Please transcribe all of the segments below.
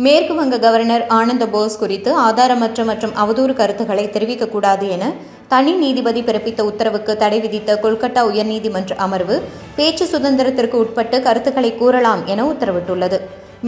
மேற்கு வங்க கவர்னர் ஆனந்த போஸ் குறித்து ஆதாரமற்ற மற்றும் அவதூறு கருத்துக்களை தெரிவிக்கக்கூடாது என தனி நீதிபதி பிறப்பித்த உத்தரவுக்கு தடை விதித்த கொல்கத்தா உயர்நீதிமன்ற அமர்வு பேச்சு சுதந்திரத்திற்கு உட்பட்டு கருத்துக்களை கூறலாம் என உத்தரவிட்டுள்ளது.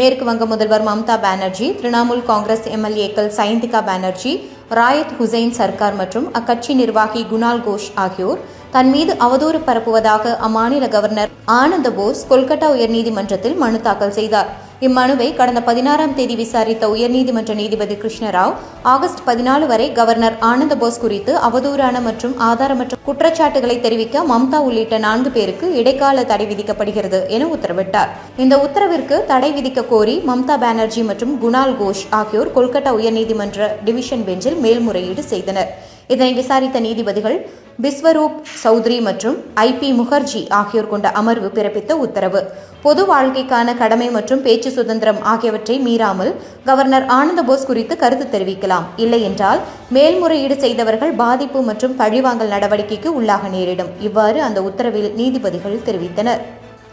மேற்கு வங்க முதல்வர் மம்தா பானர்ஜி, திரிணாமுல் காங்கிரஸ் எம்எல்ஏக்கள் சைந்திகா பானர்ஜி, ராயத் ஹுசைன் சர்க்கார் மற்றும் அக்கட்சி நிர்வாகி குணால் கோஷ் ஆகியோர் தன் மீது அவதூறு பரப்புவதாக அம்மாநில கவர்னர் ஆனந்த போஸ் கொல்கத்தா உயர்நீதிமன்றத்தில் மனு தாக்கல் செய்தார். இம்மனுவை கடந்த 16ஆம் தேதி விசாரித்த உயர்நீதிமன்ற நீதிபதி கிருஷ்ணராவ், ஆகஸ்ட் 14 வரை கவர்னர் ஆனந்த போஸ் குறித்து அவதூறான மற்றும் ஆதாரமற்ற குற்றச்சாட்டுகளை தெரிவிக்க மம்தா உள்ளிட்ட 4 பேருக்கு இடைக்கால தடை விதிக்கப்படுகிறது என உத்தரவிட்டார். இந்த உத்தரவிற்கு தடை விதிக்க கோரி மம்தா பானர்ஜி மற்றும் குணால் கோஷ் ஆகியோர் கொல்கத்தா உயர்நீதிமன்ற டிவிஷன் பெஞ்சில் மேல்முறையீடு செய்தனர். இதனை விசாரித்த நீதிபதிகள் பிஸ்வரூப் சௌத்ரி மற்றும் ஐ.பி. முகர்ஜி ஆகியோர் கொண்ட அமர்வு பிறப்பித்த உத்தரவு, பொது வாழ்க்கைக்கான கடமை மற்றும் பேச்சு சுதந்திரம் ஆகியவற்றை மீறாமல் கவர்னர் ஆனந்த போஸ் குறித்து கருத்து தெரிவிக்கலாம். இல்லை என்றால் மேல்முறையீடு செய்தவர்கள் பாதிப்பு மற்றும் பழிவாங்கல் நடவடிக்கைக்கு உள்ளாக நேரிடும். இவ்வாறு அந்த உத்தரவில் நீதிபதிகள் தெரிவித்தனர்.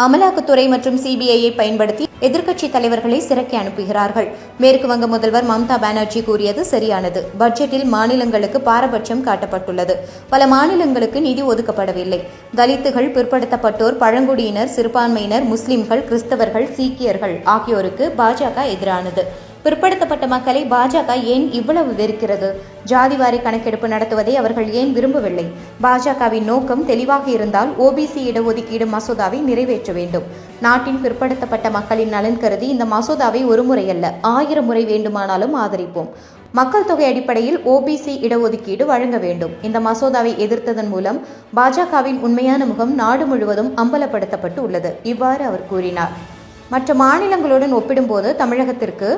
அமலாக்கத்துறை மற்றும் சிபிஐயை பயன்படுத்தி எதிர்க்கட்சி தலைவர்களை சிறைக்கு அனுப்புகிறார்கள். மேற்கு வங்க முதல்வர் மம்தா பானர்ஜி கூறியது சரியானது. பட்ஜெட்டில் மாநிலங்களுக்கு பாரபட்சம் காட்டப்பட்டுள்ளது. பல மாநிலங்களுக்கு நிதி ஒதுக்கப்படவில்லை. தலித்துகள், பிற்படுத்தப்பட்டோர், பழங்குடியினர், சிறுபான்மையினர், முஸ்லிம்கள், கிறிஸ்தவர்கள், சீக்கியர்கள் ஆகியோருக்கு பாஜக எதிரானது. பிற்படுத்தப்பட்ட மக்களை பாஜக ஏன் இவ்வளவு வெறுக்கிறது? ஜாதிவாரி கணக்கெடுப்பு நடத்துவதை அவர்கள் ஏன் விரும்பவில்லை? பாஜகவின் நோக்கம் தெளிவாக இருந்தால் ஓபிசி இடஒதுக்கீடு மசோதாவை நிறைவேற்ற வேண்டும். நாட்டின் பிற்படுத்தப்பட்ட மக்களின் நலன் கருதி இந்த மசோதாவை ஒரு முறை அல்ல 1000 முறை வேண்டுமானாலும் ஆதரிப்போம். மக்கள் தொகை அடிப்படையில் ஓபிசி இடஒதுக்கீடு வழங்க வேண்டும். இந்த மசோதாவை எதிர்த்ததன் மூலம் பாஜகவின் உண்மையான முகம் நாடு முழுவதும் அம்பலப்படுத்தப்பட்டு உள்ளது. இவ்வாறு அவர் கூறினார். மற்ற மாநிலங்களுடன் ஒப்பிடும்போது தமிழகத்திற்கு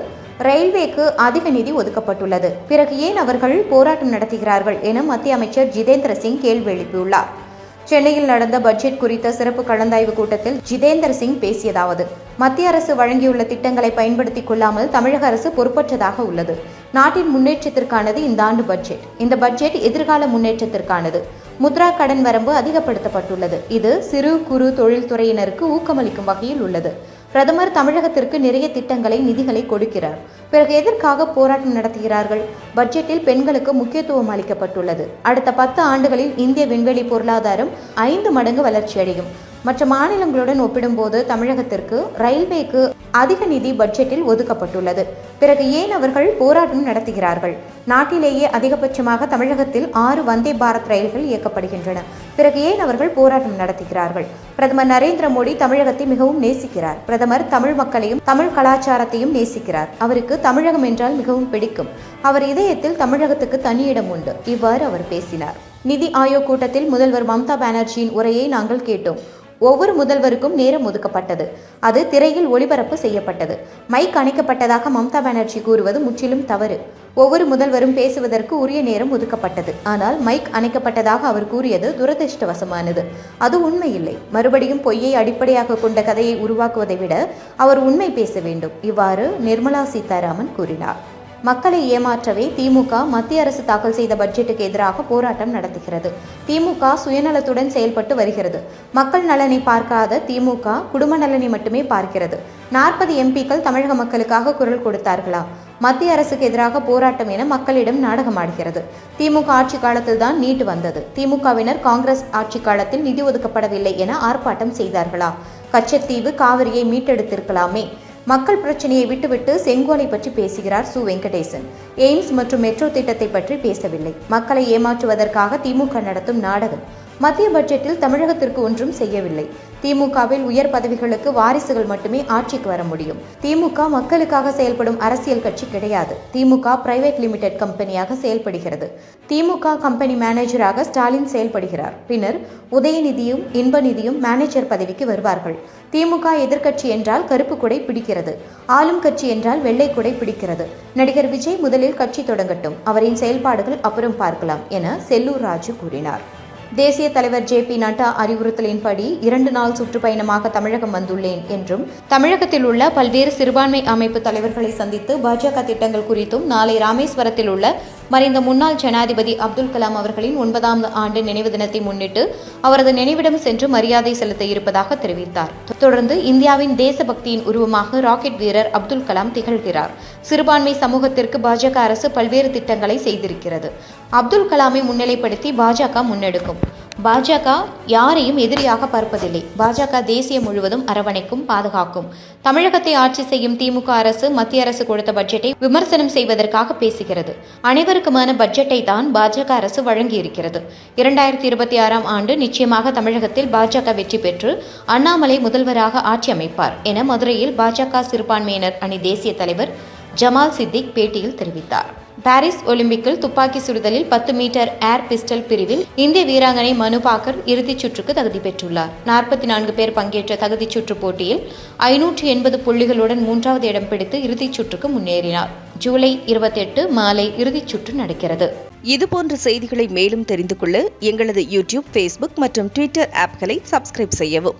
ரயில்வேக்கு அதிக நிதி ஒதுக்கப்பட்டுள்ளது. பிறகு ஏன் அவர்கள் போராட்டம் நடத்துகிறார்கள் என மத்திய அமைச்சர் ஜிதேந்திர சிங் கேள்வி எழுப்பியுள்ளார். சென்னையில் நடந்த பட்ஜெட் குறித்த சிறப்பு கலந்தாய்வு கூட்டத்தில் ஜிதேந்திர சிங் பேசியதாவது, மத்திய அரசு வழங்கியுள்ள திட்டங்களை பயன்படுத்திக் கொள்ளாமல் தமிழக அரசு பொறுப்பற்றதாக உள்ளது. நாட்டின் முன்னேற்றத்திற்கானது இந்த ஆண்டு பட்ஜெட். இந்த பட்ஜெட் எதிர்கால முன்னேற்றத்திற்கானது. முத்ரா கடன் வரம்பு அதிகப்படுத்தப்பட்டுள்ளது. இது சிறு குறு தொழில்துறையினருக்கு ஊக்கமளிக்கும் வகையில் உள்ளது. பிரதமர் தமிழகத்திற்கு நிறைய திட்டங்களை, நிதிகளை கொடுக்கிறார். பிறகு எதற்காக போராட்டம் நடத்துகிறார்கள்? பட்ஜெட்டில் பெண்களுக்கு முக்கியத்துவம் அளிக்கப்பட்டுள்ளது. அடுத்த 10 ஆண்டுகளில் இந்திய விண்வெளி பொருளாதாரம் 5 மடங்கு வளர்ச்சியடையும். மற்ற மாநிலங்களுடன் ஒப்பிடும்போது தமிழகத்திற்கு ரயில்வேக்கு அதிக நிதி பட்ஜெட்டில் ஒதுக்கப்பட்டுள்ளது. பிறகு ஏன் அவர்கள் போராட்டம் நடத்துகிறார்கள்? நாட்டிலேயே அதிகபட்சமாக தமிழகத்தில் 6 வந்தே பாரத் ரயில்கள் இயக்கப்படுகின்றன. பிறகு ஏன் அவர்கள் போராட்டம் நடத்துகிறார்கள்? பிரதமர் நரேந்திர மோடி தமிழகத்தை மிகவும் நேசிக்கிறார். பிரதமர் தமிழ் மக்களையும் தமிழ் கலாச்சாரத்தையும் நேசிக்கிறார். அவருக்கு தமிழகம் என்றால் மிகவும் பிடிக்கும். அவர் இதயத்தில் தமிழகத்துக்கு தனி இடம் உண்டு. இவ்வாறு அவர் பேசினார். நிதி ஆயோக் கூட்டத்தில் முதல்வர் மம்தா பானர்ஜியின் உரையை நாங்கள் கேட்டோம். ஒவ்வொரு முதல்வருக்கும் நேரம் ஒதுக்கப்பட்டது. அது திரையில் ஒளிபரப்பு செய்யப்பட்டது. மைக் அணைக்கப்பட்டதாக மம்தா பானர்ஜி கூறுவது முற்றிலும் தவறு. ஒவ்வொரு முதல்வரும் பேசுவதற்கு உரிய நேரம் ஒதுக்கப்பட்டது. ஆனால் மைக் அணைக்கப்பட்டதாக அவர் கூறியது துரதிருஷ்டவசமானது. அது உண்மையில்லை. மறுபடியும் பொய்யை அடிப்படையாக கொண்ட கதையை உருவாக்குவதை விட அவர் உண்மை பேச வேண்டும். இவ்வாறு நிர்மலா சீதாராமன் கூறினார். மக்களை ஏமாற்றவே திமுக மத்திய அரசு தாக்கல் செய்த பட்ஜெட்டுக்கு எதிராக போராட்டம் நடத்துகிறது. திமுக சுயநலத்துடன் செயல்பட்டு வருகிறது. மக்கள் நலனை பார்க்காத திமுக குடும்ப நலனை மட்டுமே பார்க்கிறது. 40 எம்பிக்கள் தமிழக மக்களுக்காக குரல் கொடுத்தார்களா? மத்திய அரசுக்கு எதிராக போராட்டம் என மக்களிடம் நாடகமாடுகிறது. திமுக ஆட்சி காலத்தில் தான் நீட் வந்தது. திமுகவினர் காங்கிரஸ் ஆட்சி காலத்தில் நிதி ஒதுக்கப்படவில்லை என ஆர்ப்பாட்டம் செய்தார்களா? கச்சத்தீவு, காவிரியை மீட்டெடுத்திருக்கலாமே. மக்கள் பிரச்சனையை விட்டுவிட்டு செங்கோலை பற்றி பேசுகிறார் சு. வெங்கடேசன். எய்ம்ஸ் மற்றும் மெட்ரோ திட்டத்தை பற்றி பேசவில்லை. மக்களை ஏமாற்றுவதற்காக திமுக நடத்தும் நாடகம். மத்திய பட்ஜெட்டில் தமிழகத்திற்கு ஒன்றும் செய்யவில்லை. திமுகவில் உயர் பதவிகளுக்கு வாரிசுகள் மட்டுமே ஆட்சிக்கு வர முடியும். திமுக மக்களுக்காக செயல்படும் அரசியல் கட்சி கிடையாது. திமுக பிரைவேட் லிமிடெட் கம்பெனியாக செயல்படுகிறது. திமுக கம்பெனி மேனேஜராக ஸ்டாலின் செயல்படுகிறார். பின்னர் உதயநிதியும் இன்பநிதியும் மேனேஜர் பதவிக்கு வருவார்கள். திமுக எதிர்க்கட்சி என்றால் கருப்பு கொடை பிடிக்கிறது. ஆளும் கட்சி என்றால் வெள்ளை கொடை பிடிக்கிறது. நடிகர் விஜய் முதலில் கட்சி தொடங்கட்டும், அவரின் செயல்பாடுகள் அப்புறம் பார்க்கலாம் என செல்லூர் ராஜு கூறினார். தேசிய தலைவர் ஜே.பி. நட்டா அறிவுறுத்தலின்படி 2 நாள் சுற்றுப்பயணமாக தமிழகம் வந்துள்ளேன் என்றும், தமிழகத்தில் உள்ள பல்வேறு சிறுபான்மை அமைப்பு தலைவர்களை சந்தித்து பாஜக திட்டங்கள் குறித்தும், நாளை ராமேஸ்வரத்தில் உள்ள மறைந்த முன்னாள் ஜனாதிபதி அப்துல் கலாம் அவர்களின் 9ஆம் ஆண்டு நினைவு தினத்தை முன்னிட்டு அவரது நினைவிடம் சென்று மரியாதை செலுத்த இருப்பதாக தெரிவித்தார். தொடர்ந்து இந்தியாவின் தேசபக்தியின் உருவமாக ராக்கெட் வீரர் அப்துல் கலாம் திகழ்கிறார். சிறுபான்மை சமூகத்திற்கு பாஜக அரசு பல்வேறு திட்டங்களை செய்திருக்கிறது. அப்துல் கலாமை முன்னிலைப்படுத்தி பாஜக முன்னெடுக்கும். பாஜக யாரையும் எதிரியாக பார்ப்பதில்லை. பாஜக தேசியம் முழுவதும் அரவணைக்கும், பாதுகாக்கும். தமிழகத்தை ஆட்சி செய்யும் திமுக அரசு மத்திய அரசு கொடுத்த பட்ஜெட்டை விமர்சனம் செய்வதற்காக பேசுகிறது. அனைவருக்குமான பட்ஜெட்டை தான் பாஜக அரசு வழங்கியிருக்கிறது. 2026ஆம் ஆண்டு நிச்சயமாக தமிழகத்தில் பாஜக வெற்றி பெற்று அண்ணாமலை முதல்வராக ஆட்சி அமைப்பார் என மதுரையில் பாஜக சிறுபான்மையினர் அணி தேசிய தலைவர் ஜமால் சித்திக் பேட்டியில் தெரிவித்தார். பாரிஸ் ஒலிம்பிக்கில் துப்பாக்கி சுடுதலில் 10 மீட்டர் ஏர் பிஸ்டல் பிரிவில் இந்திய வீராங்கனை மனு பாக்கர் இறுதிச் சுற்றுக்கு தகுதி பெற்றுள்ளார். 44 பேர் பங்கேற்ற தகுதிச் சுற்று போட்டியில் 580 புள்ளிகளுடன் 3வது இடம் பிடித்து இறுதிச் சுற்றுக்கு முன்னேறினார். ஜூலை 28 மாலை இறுதிச் சுற்று நடக்கிறது. இதுபோன்ற செய்திகளை மேலும் தெரிந்து கொள்ள எங்களது யூடியூப், ஃபேஸ்புக் மற்றும் ட்விட்டர் ஆப்களை சப்ஸ்கிரைப் செய்யவும்.